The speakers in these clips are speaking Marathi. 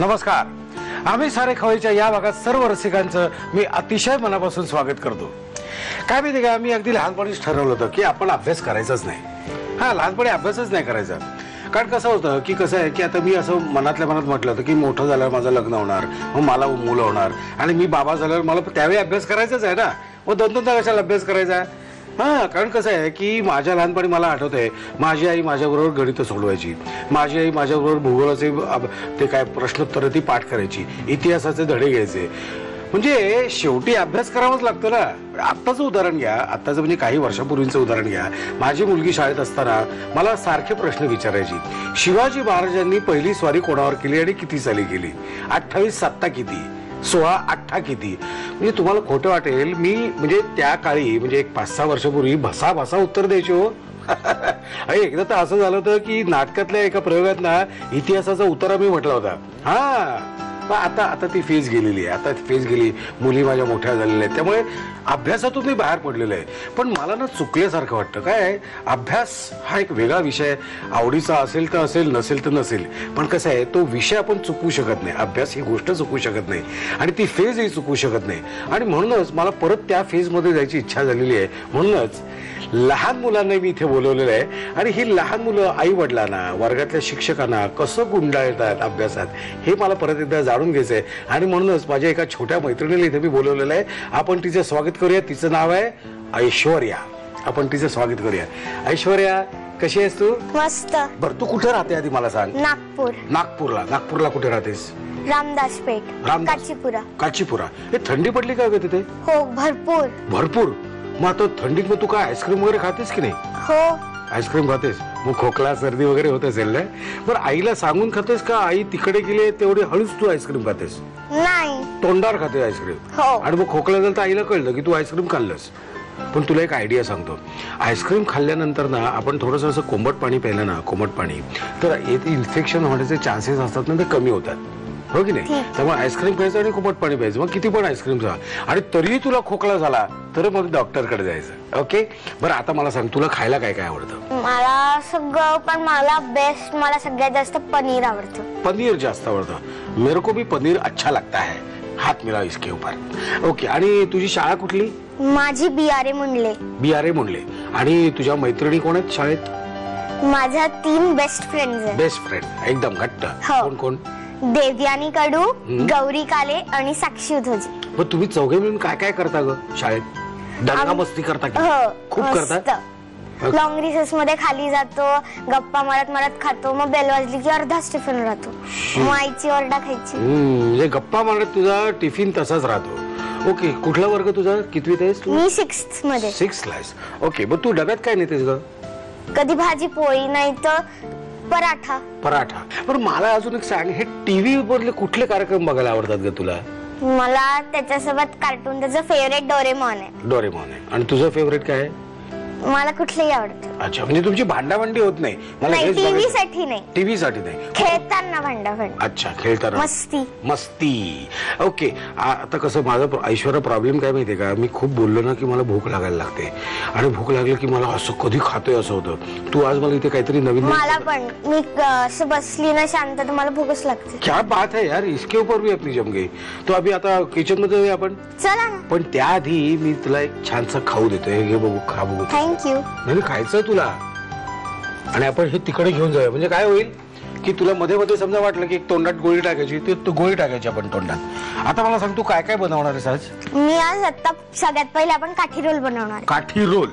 नमस्कार. आम्ही सारे खवईच्या या भागात सर्व रसिकांचं मी अतिशय मनापासून स्वागत करतो. काय माहिती का, मी अगदी लहानपणीच ठरवलं होतं की आपण अभ्यास करायचाच नाही. लहानपणी अभ्यासच नाही करायचा. कारण कसं होतं की आता मी असं मनातल्या मनात म्हटलं होतं की मोठं झाल्यावर माझं लग्न होणार, मग मला मुलं होणार आणि मी बाबा झाल्यावर मला त्यावेळी अभ्यास करायचाच आहे ना. मग दोन कशाला अभ्यास करायचा. कारण कसं आहे की माझ्या लहानपणी मला आठवतंय, माझी आई माझ्याबरोबर गणितं सोडवायची, माझी आई माझ्याबरोबर भूगोलाचे ते काय प्रश्नोत्तर ती पाठ करायची, इतिहासाचे धडे घ्यायचे. म्हणजे शेवटी अभ्यास करावाच लागतो ना. आत्ताचं उदाहरण घ्या, आत्ताचं म्हणजे काही वर्षापूर्वीचं उदाहरण घ्या. माझी मुलगी शाळेत असताना मला सारखे प्रश्न विचारायची. शिवाजी महाराजांनी पहिली स्वारी कोणावर केली आणि किती साली केली, 28 सत्ता किती, 16 8 किती. म्हणजे तुम्हाला खोटं वाटेल, मी म्हणजे त्या काळी म्हणजे एक 5-6 वर्षापूर्वी भसा उत्तर द्यायचे हो. एकदा तर असं झालं होतं की नाटकातल्या एका प्रयोगात ना इतिहासाचा उतारा मी म्हटला होता. आता ती फेज गेलेली आहे. आता फेज गेली, मुली माझ्या मोठ्या झालेल्या आहेत, त्यामुळे अभ्यासातून मी बाहेर पडलेलो आहे. पण मला ना चुकल्यासारखं वाटतं. काय अभ्यास हा एक वेगळा विषय, आवडीचा असेल तर असेल, नसेल तर नसेल. पण कसं आहे, तो विषय आपण चुकवू शकत नाही. अभ्यास ही गोष्ट चुकवू शकत नाही आणि ती फेजही चुकवू शकत नाही. आणि म्हणूनच मला परत त्या फेजमध्ये जायची इच्छा झालेली आहे. म्हणूनच लहान मुलांना मी इथे बोलवलेलं आहे आणि ही लहान मुलं आई वडिलांना, वर्गातल्या शिक्षकांना कसं गुंडाळतात अभ्यासात हे मला परत एकदा जाणून घ्यायचं आहे. आणि म्हणूनच माझ्या एका छोट्या मैत्रिणीला इथे मी बोलवलेलं आहे. आपण तिचं स्वागत करूया. तिचं नाव आहे ऐश्वर्या. आपण तिचं स्वागत करूया. ऐश्वर्या, कशी आहेस तू? मस्त. बरं, तू कुठे राहते आधी मला सांग. नागपूरला कुठे राहतेस? रामदासपेठ, काचीपुरा. हे थंडी पडली का ग तिथे? हो, भरपूर. मग आता थंडीत मग तू काय आईस्क्रीम वगैरे खातेस की नाही? हो, आईस्क्रीम खातेस. मग खोकला सर्दी वगैरे होत असेल ना. बरं, आईला सांगून खातेस का आई तिकडे गेले तेवढे हळूच तू आईस्क्रीम खातेस? नाही, तोंडावर खाते आईस्क्रीम. हो. आणि मग खोकला झाला तर आईला कळलं की तू आईस्क्रीम खाल्लंस. पण तुला एक आयडिया सांगतो. आईस्क्रीम खाल्ल्यानंतर ना आपण थोडंसं असं कोमट पाणी प्यायलं ना, कोमट पाणी, तर इन्फेक्शन होण्याचे चान्सेस असतात ना, ते कमी होतात. हो की नाही? त्यामुळे आईस्क्रीम प्यायचं आणि कोमट पाणी प्यायचं. मग किती पण आईस्क्रीम खा आणि तरीही तुला खोकला झाला तर मग डॉक्टरकडे जायचं. ओके. बरं, आता मला सांग, तुला खायला काय काय आवडतं? मला सगळं, पण मला सगळ्यात जास्त पनीर आवडतं. पनीर जास्त आवडतं. मेरे को भी पनीर अच्छा लगता है. हात मिलाओ इसके ऊपर. ओके. आणि तुझी शाळा कुठली? माझी बियारे मुंडले. आणि तुझ्या मैत्रिणी कोण आहेत शाळेत? माझ्या 3 बेस्ट फ्रेंड्स आहेत. बेस्ट फ्रेंड एकदम घट्ट. कोण कोण? देवयानी कडू, गौरी काले आणि साक्षी उधोजी. मग तुम्ही चौघे मिळून काय काय करता ग शाळेत? दंगा मस्ती करता की? खूप करता. लॉंग रिसेस मध्ये खाली जातो, गप्पा मारत खातो. मग बेल वाजली की अर्धाच टिफिन राहतो. मग आईची ओरडा खायची. म्हणजे गप्पा मारत तुझा टिफिन तसाच राहतो. ओके. कुठला वर्ग तुझा? कितवीत आहेस तू? मी 6th मध्ये. 6th ला आहेस. ओके. मग तू डब्यात काय नेतेस ग? कधी भाजी पोळी, नाही तर पराठा. पण मला अजून एक सांग, हे टीव्ही वरले कुठले कार्यक्रम बघायला आवडतात ग तुला? मला त्याच्यासोबत कार्टून, त्याचं फेवरेट डोरेमॉन आहे. आणि तुझं फेवरेट काय आहे? मला कुठलेही आवडतं. अच्छा, म्हणजे तुमची भांडाभांडी होत नाही? टीव्ही साठी नाही. खेळताना भांडाभांडी. अच्छा, खेळताना मस्ती. ओके. आता कसं, माझा ऐश्वर्या प्रॉब्लेम काय माहितीये का, मी खूप बोललो ना की मला भूक लागायला लागते आणि भूक लागली की मला असं कधी खातोय असं होतं. तू आज मला इथे काहीतरी नवीन. मला पण, मी असं बसली ना शांत तर मला भूकच लागते. क्या बात है यार, इसके ऊपर भी अपनी जम गई. तो अभी आता किचन मध्ये जाऊया आपण. चला ना. पण त्याआधी मी तुला एक छानसा खाऊ देतोय. हे बघू, खा बघू. थँक्यू. नाही खायचं तुला. आणि आपण हे तिकडे घेऊन जाऊया. म्हणजे काय होईल की तुला मध्ये मध्ये समजा वाटलं की एक तोंडात गोळी टाकायची, तू गोळी टाकायची आपण तोंडात. आता मला सांग, तू काय काय बनवणार आहेस आज? मी आज आता सगळ्यात पहिले आपण काठी रोल बनवणार. काठी रोल.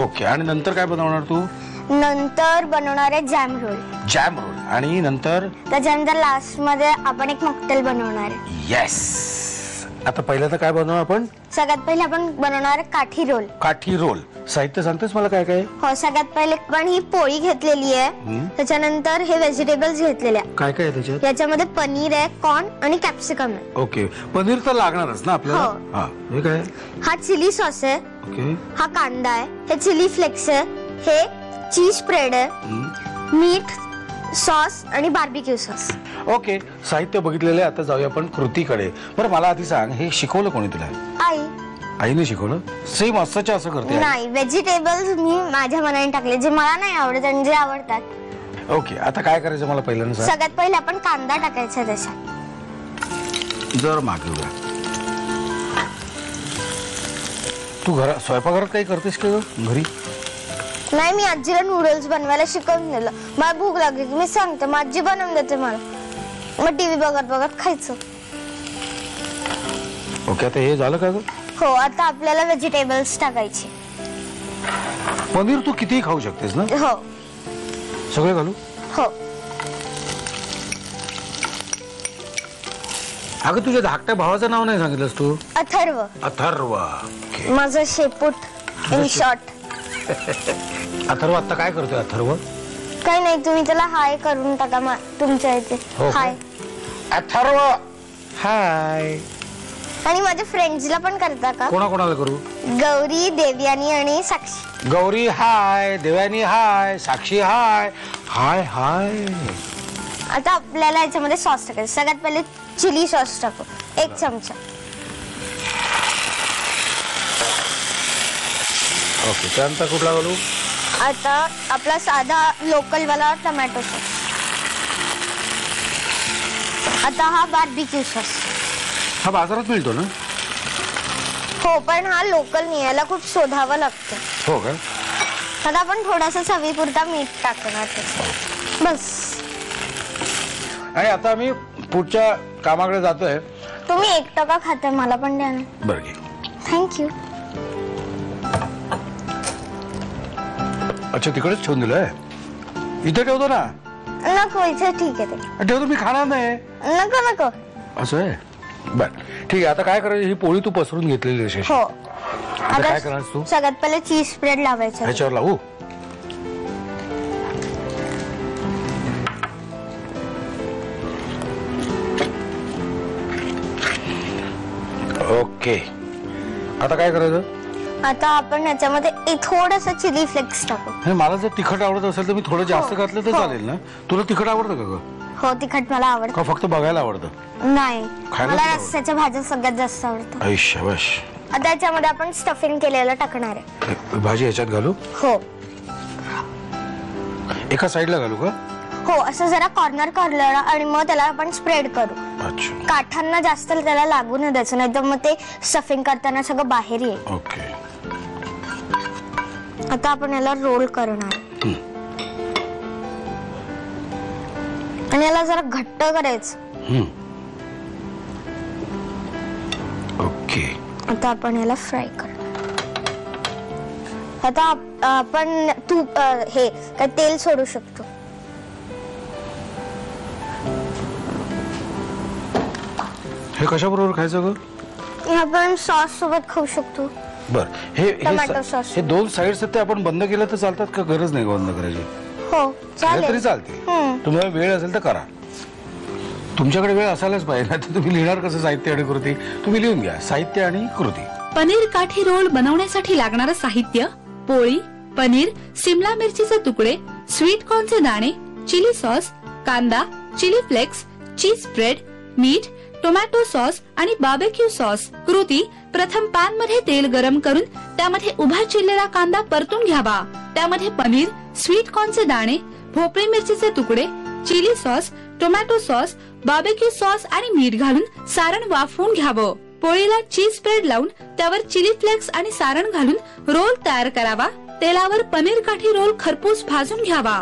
ओके. आणि नंतर काय बनवणार तू? नंतर बनवणार आहे जॅम रोल. आणि नंतर त्याच्यानंतर लास्ट मध्ये आपण एक मॉकटेल बनवणार आहे. येस. आता पहिल्यांदा काय बनवू आपण? सगळ्यात पहिले आपण बनवणार काठी रोल. साहित्य सांगतेस मला काय काय? हो, सगळ्यात पहिले पण ही पोळी घेतलेली आहे. त्याच्यानंतर हे व्हेजिटेबल्स घेतलेले आहे. काय काय त्याच्यात? याच्यामध्ये पनीर आहे, कॉर्न आणि कॅप्सिकम आहे. ओके. पनीर तर लागणारच ना आपल्याला. हे काय? हा चिली सॉस आहे. ओके. हा कांदा आहे. हे चिली फ्लेक्स आहे. हे चीज स्प्रेड आहे. मीठ, सॉस आणि बार्बिक्यू सॉस. ओके. साहित्य बघितलेले. आता जाऊया आपण कृतीकडे. बरं, मला आधी सांग, हे शिकवलं कोणी तुला? आईने शिकवलं? सेम असंच्या असं करते? नाही, व्हेजिटेबल्स मी माझ्या मनाने टाकले, जे मला नाही आवडत आणि जे आवडतात. ओके. आता काय करायचं मला पहिल्यांदा? सगळ्यात पहिले आपण कांदा टाकायचा त्याच्यात. जर मागे उभा. तू घरात स्वयंपाकघरात काही करतेस का ग घरी? नाही, मी आजीला नूडल्स बनवायला शिकवून दिलं. मला भूक लागली की मी सांगते, मग आजी बनवून देते मला. मग टीव्ही बघत बघत खायचं. ओके, आता हे झालं का ग? हो, आता आपल्याला व्हेजिटेबल्स टाकायचे. पनीर तू कितीही खाऊ शकतेस ना? हो सगळे घालू? हो. अगं तुझ्या धाकट्या भावाचं नाव नाही सांगितलंस तू. अथर्व. अथर्व. माझं शेपूट इन शॉर्ट. अथर्व आता काय करतोय अथर्व? काही नाही, तुम्ही त्याला हाय करून टाका तुमच्या इथे. हो का? हाय. अथर्व हाय. आणि माझ्या फ्रेंड्सला पण करता का? कोणाकोणाला करू? गौरी, देवयानी आणि साक्षी. गौरी हाय, देवयानी हाय, साक्षी हाय. हाय हाय. आता आपल्याला याच्यामध्ये सॉस टाकायचं. सगळ्यात पहिले चिली सॉस टाकू, 1 चमचा. ओके, त्यानंतर कुठला घालू? आता आपला साधा लोकल वाला टोमॅटो सॉस. आता हा बार्बिक्यू सॉस. हा बाजारात मिळतो ना? हो, पण हा लोकल नाही, याला खूप शोधावं लागतं. हो का? आता आपण थोडासा चवीपुरता मीठ टाकणार त्याच्यात. बस. आणि आता आम्ही पुढच्या कामाकडे जातोय. तुम्ही 1% खाते, मला पण द्या ना. बरं घे. थँक्यू. अच्छा, तिकडेच ठेवून दिलंय. इथे ठेवतो ना? नको, इथे ठीक आहे ते. ठेवतो, मी खाणार नाही. नको नको. असं आहे? बर ठीक आहे. आता काय करायचं? ही पोळी तू पसरून घेतलेली असेल. हो. आता काय करणार तू? सगळ्यात पहिले चीज स्प्रेड लावायचा. ह्याच्यावर लावू? ओके. आता काय करायचं? आता आपण याच्यामध्ये थोडस चिली फ्लेक्स टाकू. हे मला जर तिखट आवडत असेल तर मी थोडं जास्त घातलं तर हो. चालेल ना? तुला तिखट आवडतं का ग? हो, तिखट मला आवडतं. का फक्त बघायला आवडतं? नाही, खायला मला सुद्धा रस्स्याच्या भाज्या सगळ्यात जास्त आवडतात. आयुष्य बस. आता याच्यामध्ये आपण स्टफिंग केलेलं टाकणार आहे. भाजी ह्याच्यात घालू? हो एका साईडला घालू का? हो, असं जरा कॉर्नर आणि मग त्याला आपण स्प्रेड करू. अच्छा. काठांना जास्त त्याला लागू नाही द्यायचं, नाही तर मग ते स्टफिंग करताना सगळं बाहेर येईल. ओके. आता आपण याला रोल करणार आणि याला जरा घट्ट करायचं. ओके. आता आपण याला फ्राय करणार. आता आपण तूप हे काय तेल सोडू शकतो. हे कशाबरोबर खायचं ग? हे आपण सॉस सोबत खाऊ शकतो. बर, हे टोमॅटो सॉस. हे 2 साइड्स ते आपण बंद केलं तर चालतात का? गरज नाही बंद करायची? हो तरी चालेल. चालते. तुम्हाला वेळ असेल तर करा. तुमच्याकडे वेळ असायलाच पाहिजे ना. तर तुम्ही लिहिणार कसं साहित्य आणि कृती? तुम्ही लिहून घ्या साहित्य आणि कृती. पनीर काठी रोल बनवण्यासाठी लागणारं साहित्य: पोळी, पनीर, सिमला मिरचीचे तुकडे, स्वीट कॉर्नचे दाणे, चिली सॉस, कांदा, चिली फ्लेक्स, चीज स्प्रेड, मीठ, टोमॅटो सॉस आणि बार्बेक्यू सॉस. कृती: प्रथम पॅन मध्ये तेल गरम करून त्यामध्ये उभा चिरलेला कांदा परतून घ्यावा. त्यामध्ये पनीर, स्वीट कॉर्नचे दाणे, भोपळी मिरचीचे तुकडे, chili sauce, tomato sauce, barbecue sauce आणि मीठ घालून सारण वाफवून घ्यावं. पोळीला चीज स्प्रेड लावून त्यावर चिली फ्लेक्स आणि सारण घालून रोल तयार करावा. तेलावर पनीर काठी रोल खरपूस भाजून घ्यावा.